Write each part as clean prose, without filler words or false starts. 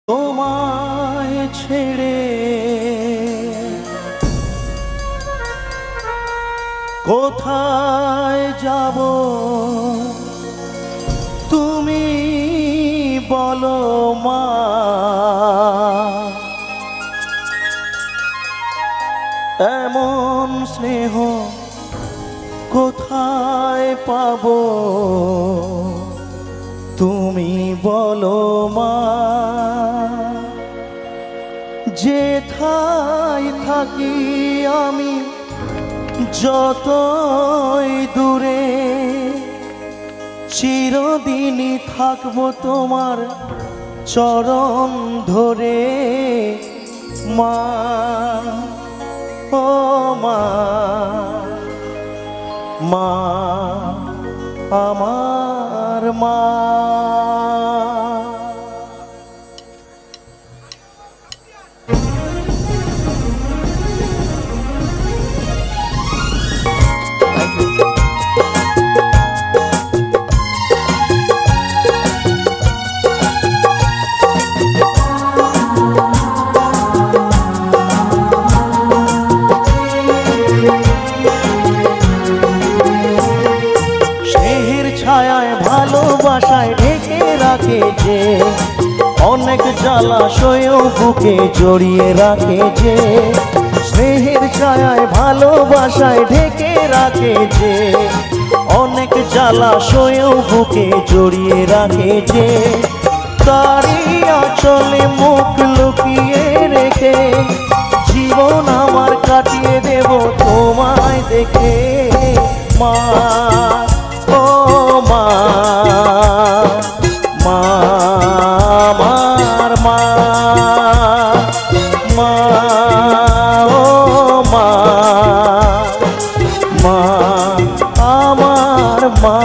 তোমায় ছেড়ে কোথায় যাব তুমি বলো মা। এমন স্নেহ কোথায় পাবো তুমি বলো মা। যেথায় থাকি আমি যতই দূরে চিরদিনই থাকবো তোমার চরণ ধরে মা। ও মা, মা আমার মা। ছায়ায় ভালোবাসায় ঢেকে রাখে যে অনেক জলাশয়েও বুকে জড়িয়ে রাখে যে। স্নেহের ছায়ায় ভালোবাসায় ঢেকে রাখে যে অনেক জলাশয়েও বুকে জড়িয়ে রাখে যে। তারই আঁচলে মুখ লুকিয়ে রেখে জীবন আমার কাটিয়ে দেব তোমায় দেখে মা। ও মা, মা আমার মা, মা ও মা, মা আমার মা।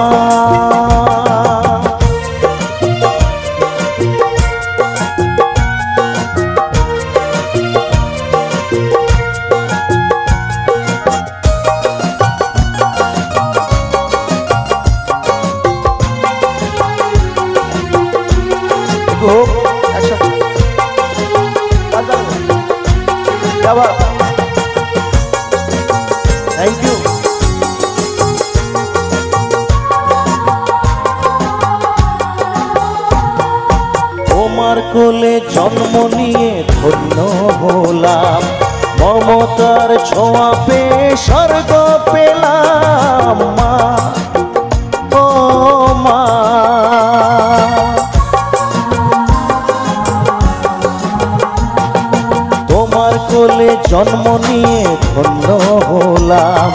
Thank you. তোমার কোলে জন্ম নিয়ে ধন্য হলাম, মমতার ছোঁয়া পেয়ে স্বর্গ পেলাম মা। ও মা, তোমার কোলে জন্ম নিয়ে ধন্য হলাম,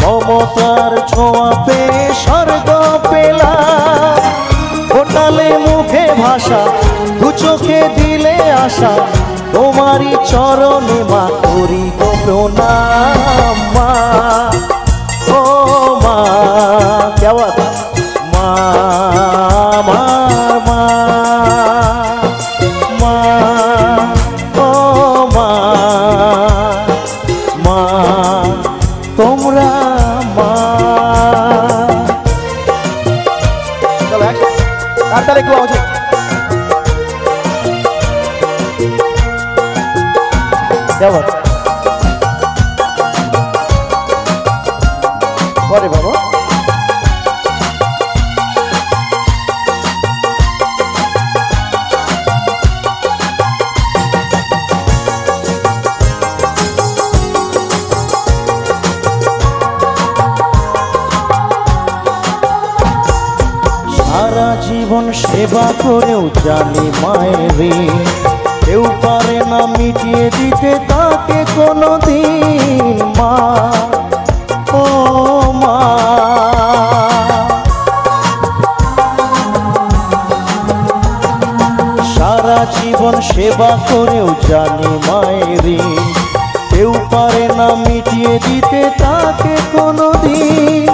মমতার ছোঁয়া পেয়ে স্বর্গ পেলাম। ফোটালে মুখে ভাষা, দু চোখে দিলে আশা, তোমারই চরণে মা করি গো প্রণাম মা। ও মা, क्या बात है মা আমার মা, মা ও মা, মা তোমরা মা। চলো তাড়াতাড়ি একটু আওয়াজ। क्या बात পরে বাবা। সারা জীবন সেবা করেও জানি মায়ের ঋণ কেউ পারে না মিটিয়ে দিতে তাকে কোনোদিন মা। ও মা, সারা জীবন সেবা করেও জানি মায়ের ঋণ কেউ পারে না মিটিয়ে দিতে তাকে কোনোদিন।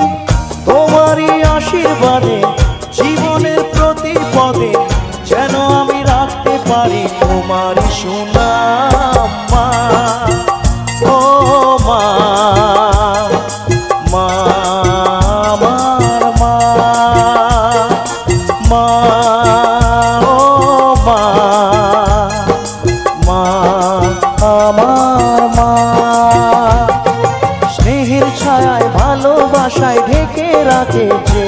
তোমারই আশীর্বাদে জীবনের প্রতি পদে যেন আমি রাখতে পারি তোমারই সুনাম মা। ও মা, মা আমার মা, মা ও মা, আমার মা। স্নেহের ছায়ায় ভালোবাসায় ঢেকে রাখে যে,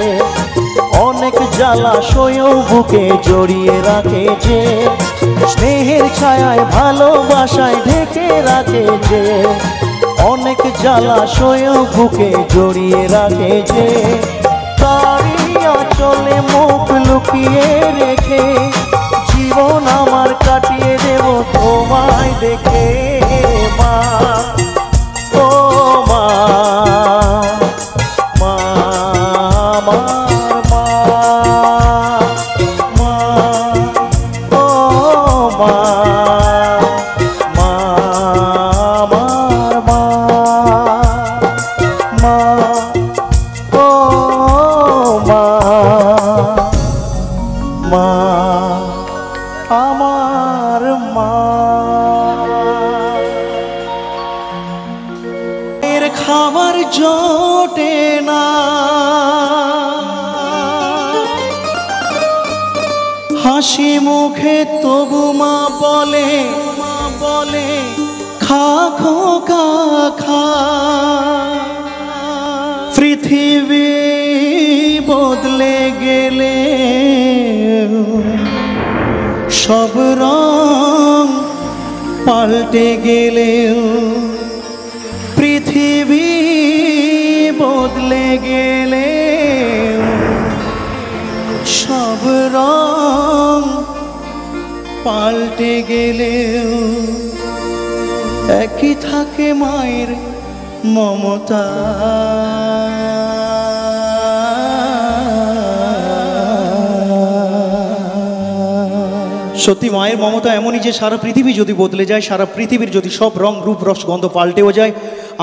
অনেক জ্বালাশয়েও বুকে জড়িয়ে রাখে যে। স্নেহের ছায়ায় ভালোবাসায় ঢেকে রাখে যে, অনেক জ্বালাশয়েও বুকে জড়িয়ে রাখে যে। তারই আঁচলে মুখ লুকিয়ে রেখে জীবন আমার কাটিয়ে দেব তোমায় দেখে মা। ও মা, মা আমার মা, মা ও মা, মা আমার মা, মা ও মা, মা আমার মা। এর খাবার জোটে না, হাসি মুখে তবু মা বলে, মা বলে খা খোকা খা। পৃথিবী বদলে গেলে সব রং পাল্টে গেলেও, পৃথিবী বদলে গেলে সব রং পাল্টে গেলেও একই থাকে মায়ের মমতা। সত্যি মায়ের মমতা এমনই যে সারা পৃথিবী যদি বদলে যায়, সারা পৃথিবীর যদি সব রং রূপ রস গন্ধ পাল্টেও যায়,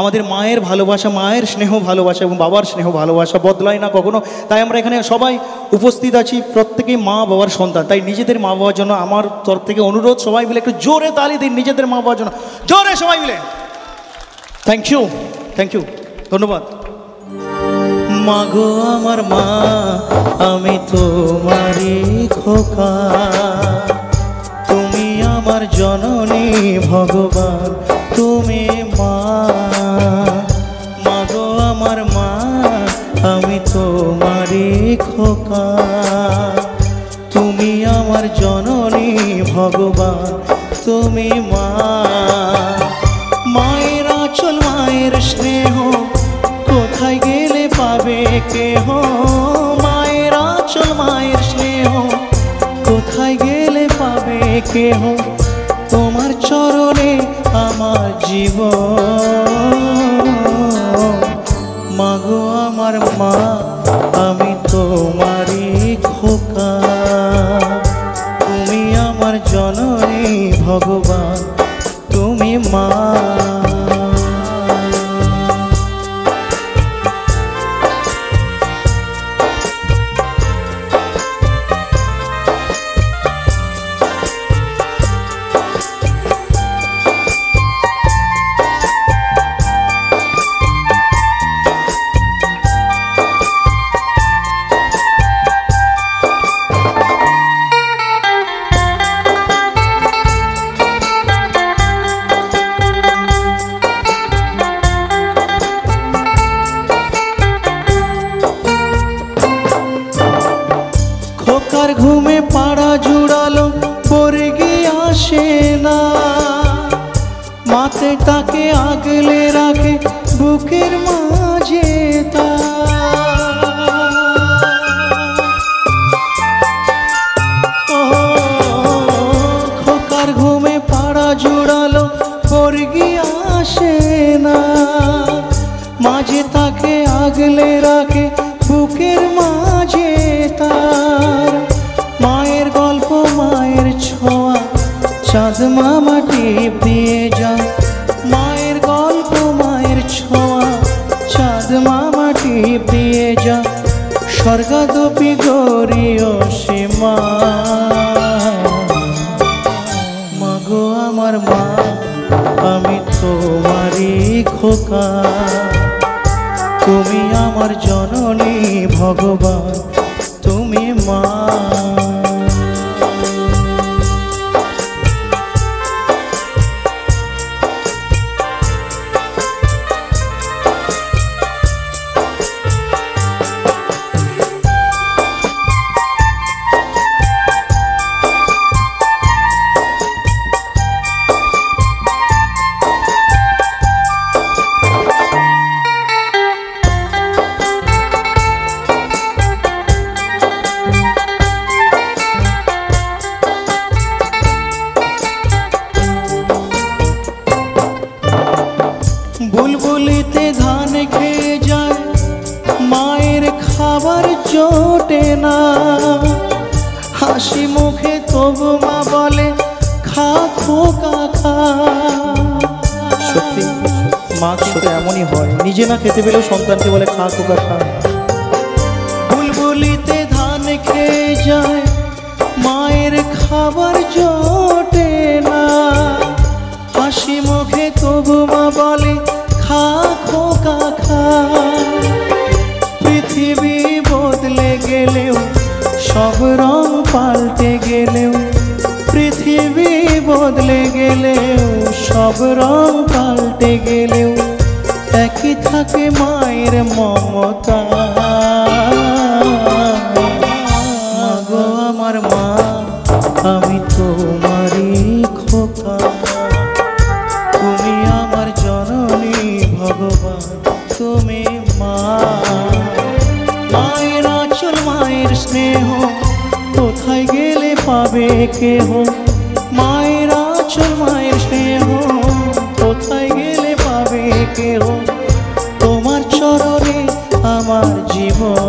আমাদের মায়ের ভালোবাসা, মায়ের স্নেহ ভালোবাসা এবং বাবার স্নেহ ভালোবাসা বদলায় না কখনো। তাই আমরা এখানে সবাই উপস্থিত আছি, প্রত্যেকেই মা বাবার সন্তান। তাই নিজেদের মা বাবার জন্য আমার তরফ থেকে অনুরোধ, সবাই মিলে একটু জোরে তালি দিন নিজেদের মা বাবার জন্য, জোরে সবাই মিলে। থ্যাংক ইউ, থ্যাংক ইউ, ধন্যবাদ। মা গো আমার মা, আমি তোমারই খোকা, তুমি আমার জননী ভগবান, তুমি মা। মা গো আমার মা, আমি তোমারই খোকা, তুমি আমার জননী ভগবান, তুমি মা। মায়ের আঁচল মায়ের স্নেহ কোথায় গেলে পাবে কেহ, মায়ের আঁচল মায়ের স্নেহ কোথায় গেলে পাবে কেহ, তোমার চরণে আমার জীবন। মা গো আমার মা, আমি তোমারই খোকা, তুমি আমার জননী ভগবান, তুমি মা। ঘুমে পাড়া জুড়ালো পরে গিয়ে আসে না, মাতে তাকে আগলে রাখে বুকের মাঝে খোকার ঘুমে পাড়া জুড়ালো পরে গিয়ে আসে না, মাঝে তাকে আগলে রাখে বুকের মাঝে তার। মায়ের গল্প মায়ের ছোঁয়া চাঁদ মামা টিপ দিয়ে যায়, মায়ের গল্প মায়ের ছোঁয়া চাঁদ মামা টিপ দিয়ে যায়, স্বর্গাদপি গৌরীয় সীমা। মা গো আমার মা, আমি তোমারই খোকা, তুমি আমার জননী ভগবান, তুমি মা। খা। সত্যি মা কিন্তু এমনই হয়, নিজে না খেতে পেলেও সন্তানকে বলে খা খোকা খা। বুলবুলিতে ধান খেয়ে যায়, মায়ের খাবার জোটে না, হাসি মুখে তবু মা বলে খা খোকা খা। পৃথিবী বদলে গেলেও সব রং পাল্টে গেলেও, পৃথিবী বদলে গেলেও সব রং পাল্টে গেলেও একই থাকে মায়ের মমতা। মাগো আমার মা, আমি তোমারই খোকা, তুমি আমার জননী ভগবান, তুমি মা। মায়ের আঁচল মায়ের স্নেহ কোথায় গেলে পাবে কেহ, মায়ের আঁচল মায়ের স্নেহ কোথায় গেলে পাবে কেহ। তোমার চরণে আমার জীবন,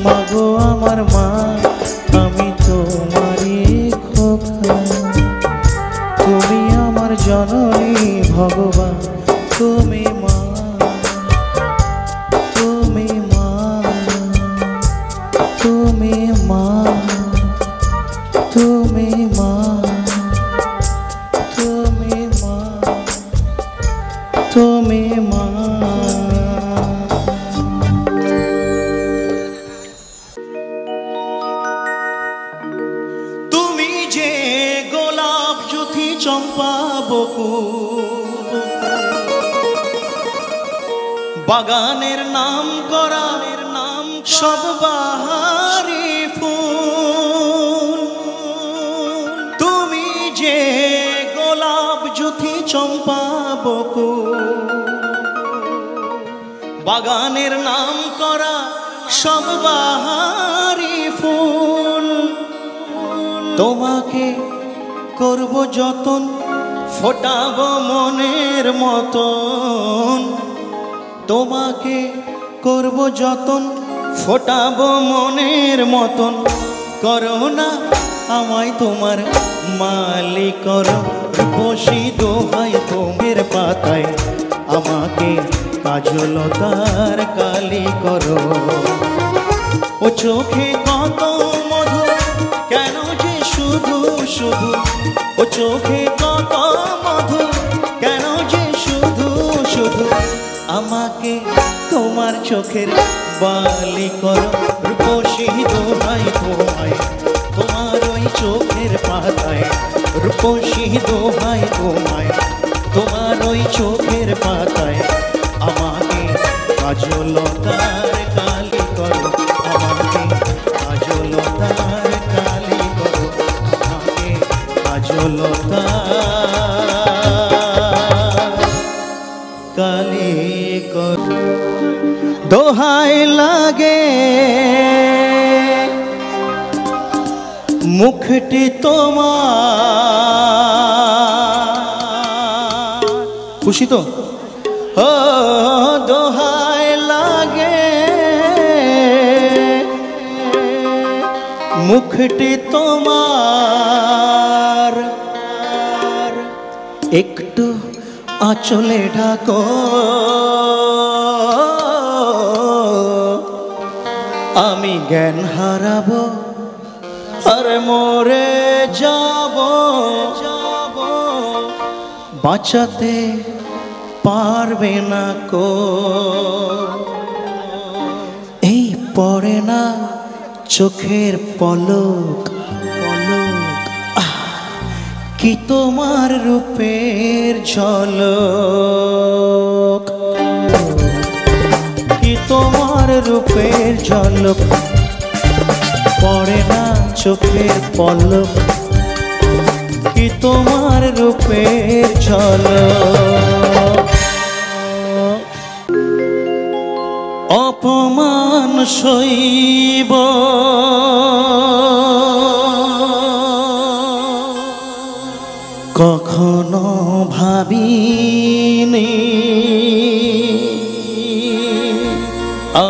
মাগো আমার মা, আমি তোমারই খোকা, তুমি আমার জননী ভগবান, তুমি মা, তুমি মা, তুমি মা, তুমি মা, তুমি মা, তুমি মা। তুমি যে গোলাপ জ্যোতি চম্পা বকুল, বাগানের নাম করা সব বাহারি ফুল। তুমি যে গোলাপ জ্যোতি চম্পা বকুল, বাগানের নাম করা সব বাহারি ফুল। তোমাকে করব যতন, ফোটাবো মনের মতন, তোমাকে করব যতন, ফোটাবো মনের মতন। করো না আমায় তোমার মালিক করো, বসি দোহাই তোমার পাতায়, আমাকে কাজলতার কালি করো। ও চোখে কত মধু, কেন যে শুধু শুধু, ও চোখে কত মধু, কেন যে শুধু শুধু। আমাকে তোমার চোখের বালি করো, রূপসী দোহাই তোমায়, তোমার ওই চোখের পাতায়, রূপসী দোহাই তোমায়, তোমার ওই চোখের পাতায়। আমাকে কাজলতার কালি করো, আমাকে কাজলতার কালি করো, আমাকে কাজলতার কালি করো। দোহাই লাগে মুখটি তোমার, খুশি তো? ও দোহাই লাগে মুখটি তোমার, একটু আঁচলে ঢাকো, আমি জ্ঞান হারাবো আর মরে যাব, বাঁচাতে পারবে না কো। এই পড়ে না চোখের পলক, কি তোমার রূপের ঝলক, কি তোমার রূপের ঝলক। পড়ে না চোখের পলক, কি তোমার রূপের ঝলক। অপমান সইব কখনো ভাবিনি,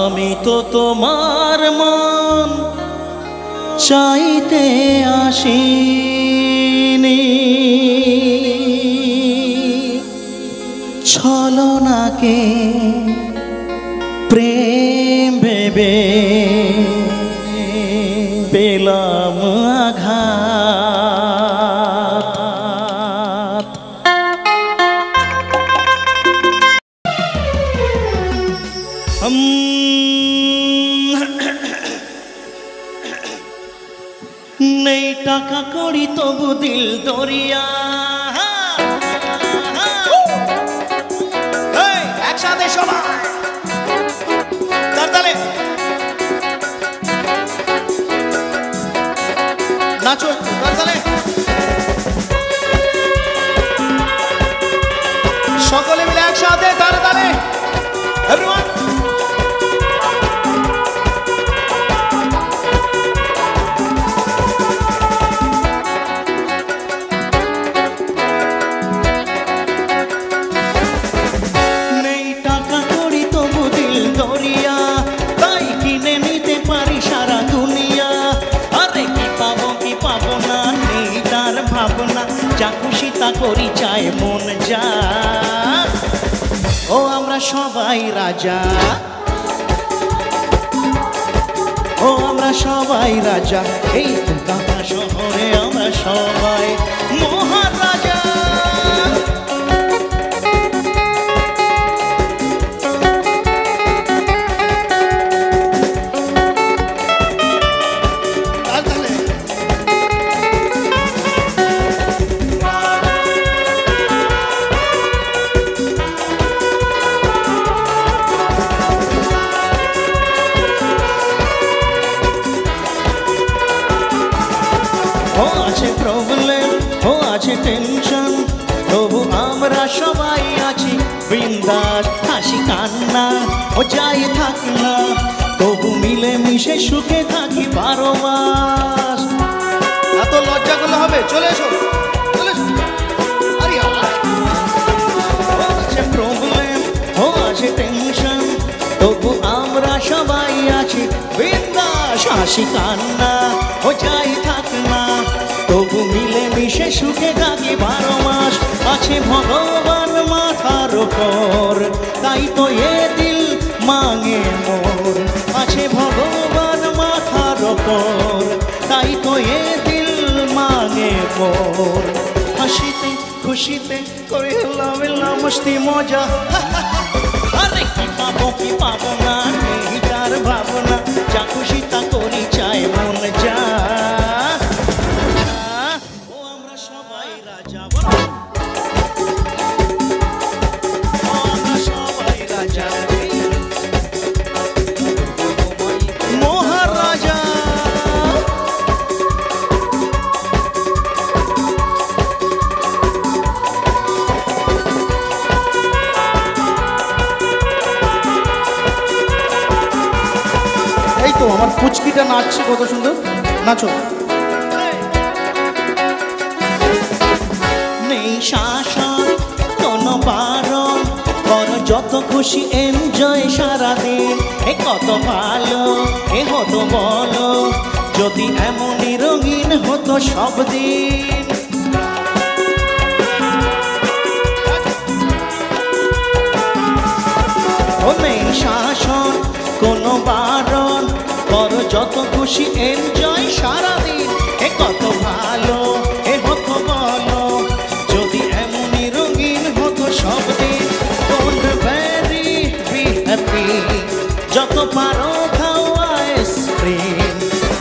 আমি তো তোমার মন চাইতে আসি। ছলনাকে প্রেম ভেবে পেলাম আঘাত। নেই টাকা করি তবু দিল দরিয়া। একসাথে সবাই তালে নাচো, তালে সকলে মিলে একসাথে তালে এভরিওয়ান। যা খুশি তা করি চায় মন যা। ও আমরা সবাই রাজা, ও আমরা সবাই রাজা, এই কলকাতা শহরে আমরা সবাই মহারাজা। ও আছে প্রবলেম, ও আছে টেনশন, তবু আমরা সবাই আছি বিন্দাস। হাসি কান্না ও যাই থাকি না, তবু মিলে মিশে সুখে থাকি 12 মাস। এত লজ্জা করলে হবে? চলে এসো, চলে এসো। ও আছে প্রবলেম, ও আছে টেনশন, তবু আমরা সবাই আছি বিন্দাস। হাসি কান্না ও যাই থাকি না, তবু মিলে মিশে সুখে থাকি 12 মাস। আছে ভগবান মাথার উপর, তাই তো এ দিল মাঙে মোর। আছে ভগবান মাথার উপর, তাই তো এ দিল মাঙে মোর। হাসিতে খুশিতে করে লাভ মস্তি মজা। আরে কি পাবো না নেই তার ভাবনা, যা খুশি তা করি চায় মন যা। ও আমরা সবাই রাজা, ও আমরা সবাই রাজা, মহারাজা। এই তো আমার পুচকিটা নাচছে, কত সুন্দর নাচো। নেই শাসন কোনো বারণ, করো যত খুশি এনজয় সারাদিন। এ কত ভালো এ হতো বলো, যদি এমনই রঙিন হতো সব দিন। ও নেই শাসন কোনো বারণ, করো যত খুশি এনজয় সারাদিন। এ কত ভালো এ হতো বলো, যদি এমনই রঙিন হতো সব দিন। ডোন্ট ভ্যারি বি হ্যাপি, যত পারো খাও ice cream.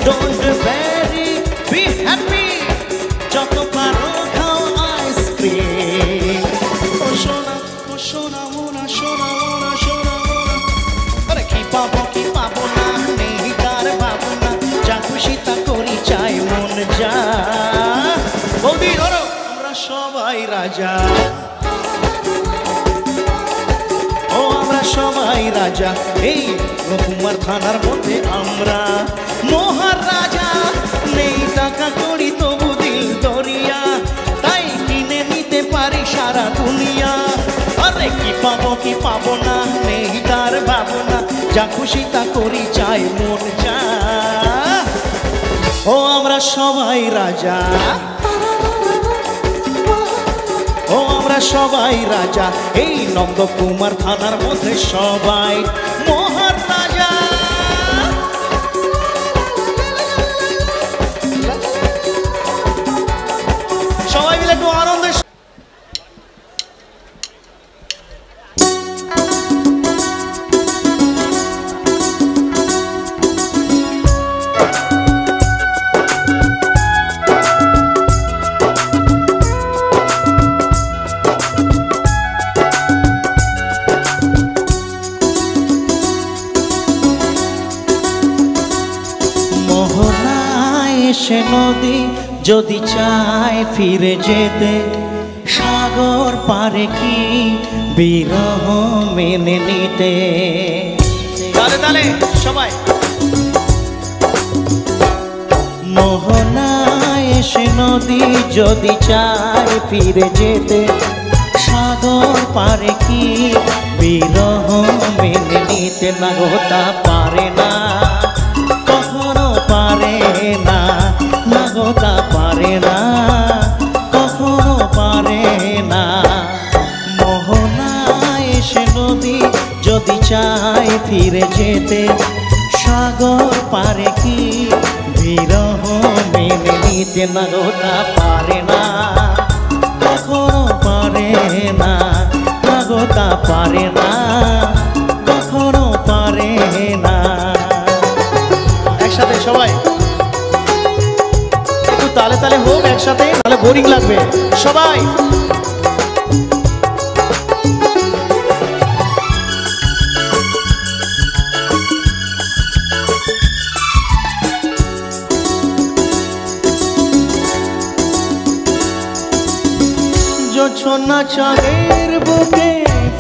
Don't worry be happy, যত পারো খাও আইসক্রিম। ও সোনা মোনা, সোনা মোনা, সোনা মোনা। আরে কি পাবো না নেই তার ভাবনা, যা খুশি তা করি চাই মন যা। বৌদি ধরো, আমরা সবাই রাজা, ও আমরা সবাই রাজা, এই রঘুমার থানার মধ্যে আমরা মহারাজা। নেই টাকা করি তবু দিল দরিয়া, তাই কিনে নিতে পারি সারা দুনিয়া। আরে কি পাবো না নেই তার ভাবনা, যা খুশি তা করি চাই মন যা। ও আমরা সবাই রাজা, ও আমরা আমরা সবাই রাজা, এই নন্দকুমার থানার মধ্যে সবাই মহান রাজা। সবাই মিলে একটু আনন্দে সে নদী যদি চায় ফিরে যেতে, সাগর পারে কি বিরহ মেনে নিতে। তালে তালে সবাই। মোহনায় সে নদী যদি চায় ফিরে যেতে, সাগর পারে কি বিরহ মেনে নিতে। না গো তা পারে না, কখনো পারে না, না গো তা পারে না, কখনো পারে না। মোহনায় সে নদী যদি চায় ফিরে যেতে, সাগর পারে কি বিরহ মেনে নিতে। না গো তা পারে না, কখনো পারে না, না গো তা পারে না, কখনো পারে না। একসাথে সবাই একটু তালে তালে হোক একসাথে, তাহলে বোরিং লাগবে। সবাই জোছনা চাঁদের বুকে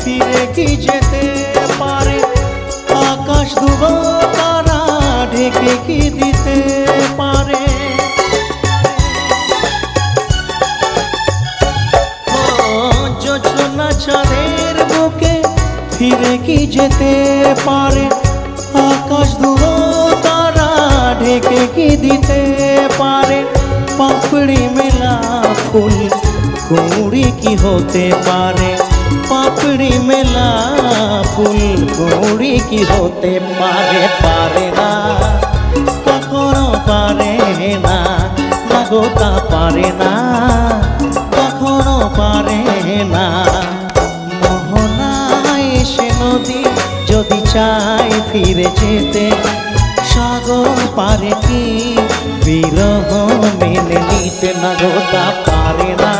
ফিরে কি যেতে পারে, আকাশ দুবা তারা ঢেকে কি দিতে পারে। জোছনা চাঁদের বুকে ফিরে কি যেতে পারে, আকাশ দুবা তারা ঢেকে কি দিতে পারে। পাপড়ি মেলা ফুল কুঁড়ি কি হতে পারে, পাপড়ি মেলা ফুল কুঁড়ি কি হতে পারে। পারে না, কখনো পারে না, না গো তা পারে না, কখনো পারে না। মোহনায় সে নদী যদি চায় ফিরে যেতে, সাগর পারে কি বিরহ মেনে নিতে। না গো তা পারে না,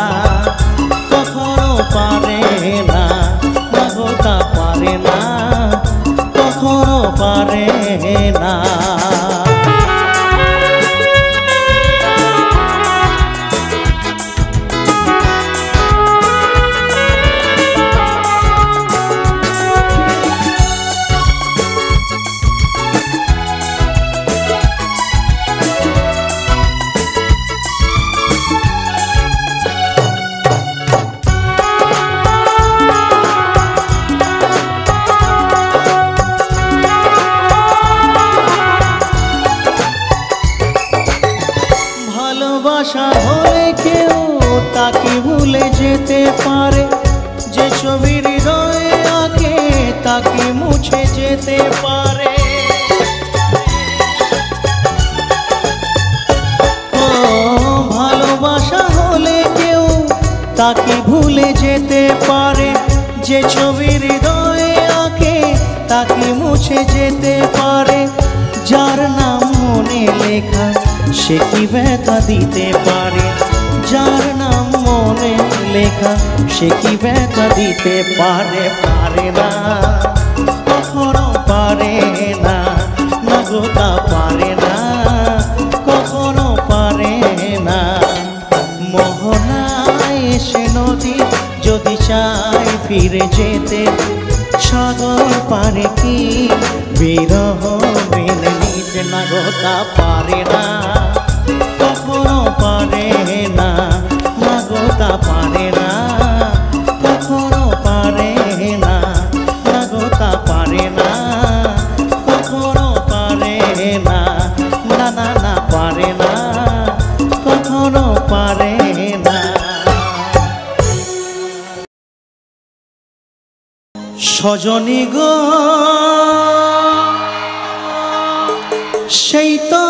কখনো পারে না, না গো তা পারে না, কখনো পারে না। ভালোবাসা হলে কেউ তাকে ভুলে যেতে পারে, যে ছবি হৃদয়ে আঁকে তাকে মুছে যেতে পারে। ও ভালোবাসা হলে কেউ তাকে ভুলে যেতে পারে, যে ছবি হৃদয়ে আঁকে তাকে মুছে যেতে পারে। যার নাম মনে লেখা সে কি ব্যথা দিতে পারে, যার নাম মনে লেখা সে কি ব্যথা দিতে পারে। পারে না, কখনো পারে না, না গো তা পারে না, কখনো পারে না। মোহনায় সে নদী যদি চায় ফিরে যেতে, সাগর পারে কি বিরহ মেনে নিতে। না গো তা পারে না, কখনো পারে না, না গো তা পারে না, কখনো পারে না, না গো তা পারে না, কখনো পারে না, না না না পারে না, কখনো পারে না। ছজনী গো সেই তো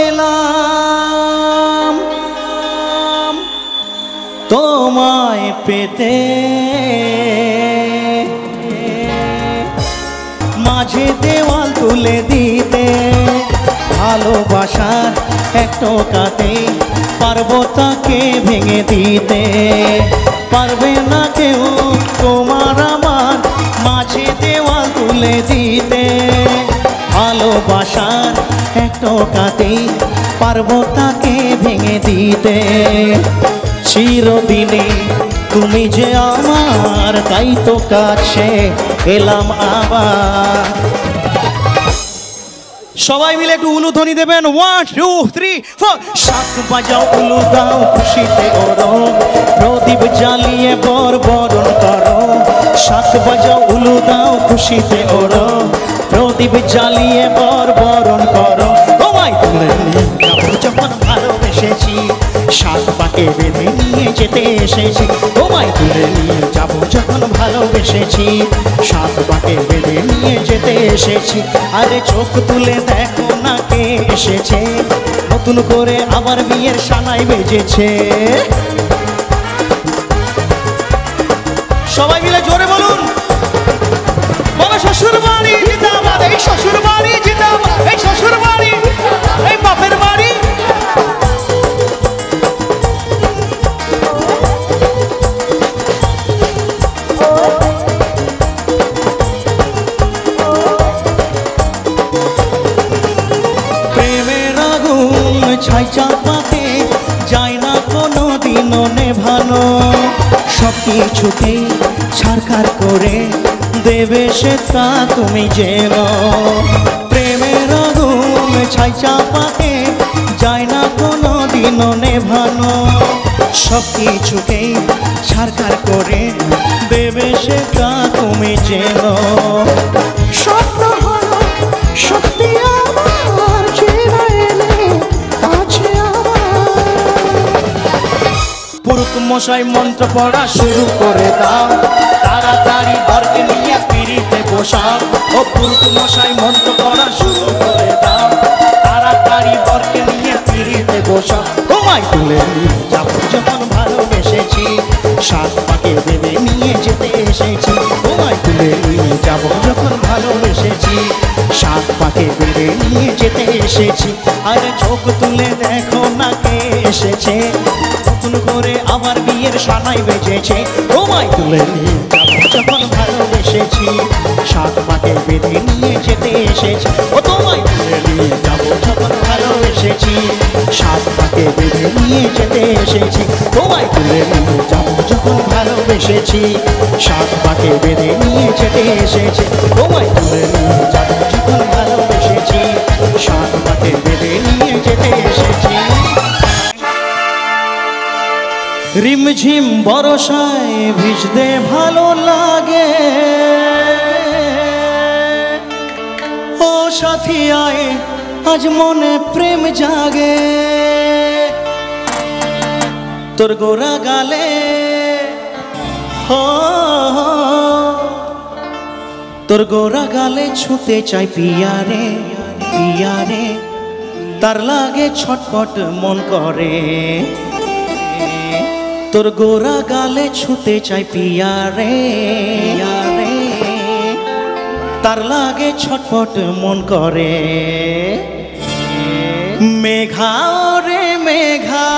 এলাম তোমায় পেতে, মাঝে দেওয়াল তুলে দিতে, ভালোবাসার এক টোকাতে পারবো তাকে ভেঙে দিতে। পারবে না কেউ তোমার আমার মাঝে দেওয়াল তুলে দিতে, ভালোবাসার এক টোকাতে পারবো তাকে ভেঙে দিতে। চিরদিনে তুমি যে আমার, তাই তো কাছে এলাম আবার। সবাই মিলে একটু উলুধ্বনি দেবেন। 1 2 3 4 শাক বাজাও উলু দাও খুশিতে ওরো, প্রদীপ জ্বালিয়ে বরণ করো। শাক বাজাও উলু দাও খুশিতে ওরো, প্রদীপ জ্বালিয়ে বরণ করো। তোমায় তুলে নিয়ে যাবো যখন ভালোবেসেছি, শাক পাকে বেঁধে নিয়ে যেতে এসেছি। তোমায় তুলে নিয়ে যাবো যখন ভালোবেসেছি, শাক পাকে বেঁধে নিয়ে যেতে এসেছি। আরে চোখ তুলে দেখো না কে এসেছে, নতুন করে আবার বিয়ের সানাই বেজেছে। সবাই মিলে জোরে বলুন, বলো শ্বশুর বাড়ি জিন্দাবাদ, এই শ্বশুর বাড়ি জিন্দাবাদ, এই শ্বশুর বাড়ি, এই বাপের বাড়ি। ছাই চাপাতে যায় না কোনো দিনও নেভানো, সব কিছুতে ছাড়খাড় করে দেবে সে তা তুমি যেন। প্রেমের আগুন ছাই চাপাতে যায় না কোনো দিনও নেভানো, সব কিছুকে ছাড়খাড় করে দেবে সে তা তুমি যেন। স্বপ্ন হলো সত্যি আমার চেনা এলে আছে আমার। পুরুত মশাই মন্ত্র পড়া শুরু করে দাও, তাড়াতাড়ি বরকে নিয়ে পিড়িতে বসাও। ও পুরুত মশাই মন্ত্র পড়া শুরু করে দাও, তাড়াতাড়ি বরকে নিয়ে পিড়িতে বসাও। তোমায় তুলে নিয়ে যাবো যখন ভালোবেসেছি, শাক পাকে বেঁধে নিয়ে যেতে এসেছি। তোমায় তুলে নিয়ে যাবো যখন ভালোবেসেছি, শাক পাকে বেঁধে নিয়ে যেতে এসেছি। আরে চোখ তুলে দেখো না কে এসেছে, নতুন করে আবার বিয়ের সানাই বেজেছে। তোমায় তুলে নিয়ে যাবো যখন ভালোবেসেছি, শাক পাকে বেঁধে নিয়ে যেতে এসেছি। ও তোমায় তুলে নিয়ে যাবো যখন ভালোবেসেছি, শাক পাকে বেঁধে নিয়ে যেতে এসেছি। তোমায় তুলে নিয়ে যাবো যখন ভালোবেসেছি, শাক পাকে বেঁধে নিয়ে যেতে এসেছি। তোমায় তুলে নিয়ে যাবো যখন ভালোবেসেছি, শাক পাকে বেঁধে নিয়ে যেতে এসেছি। রিমঝিম বরসায় ভিজতে ভালো লাগে, ও সাথী আয় আজ মনে প্রেম জাগে। তোর গোরা গালে হো, তোর গোরা গালে ছুতে চাই পিয়ারে পিয়ারে, তার লাগে ছটফট মন করে। তোর গোরা গালে ছুতে চাই পিয়ারে পিয়ারে, তার লাগে ছটফট মন করে। মেঘা রে মেঘা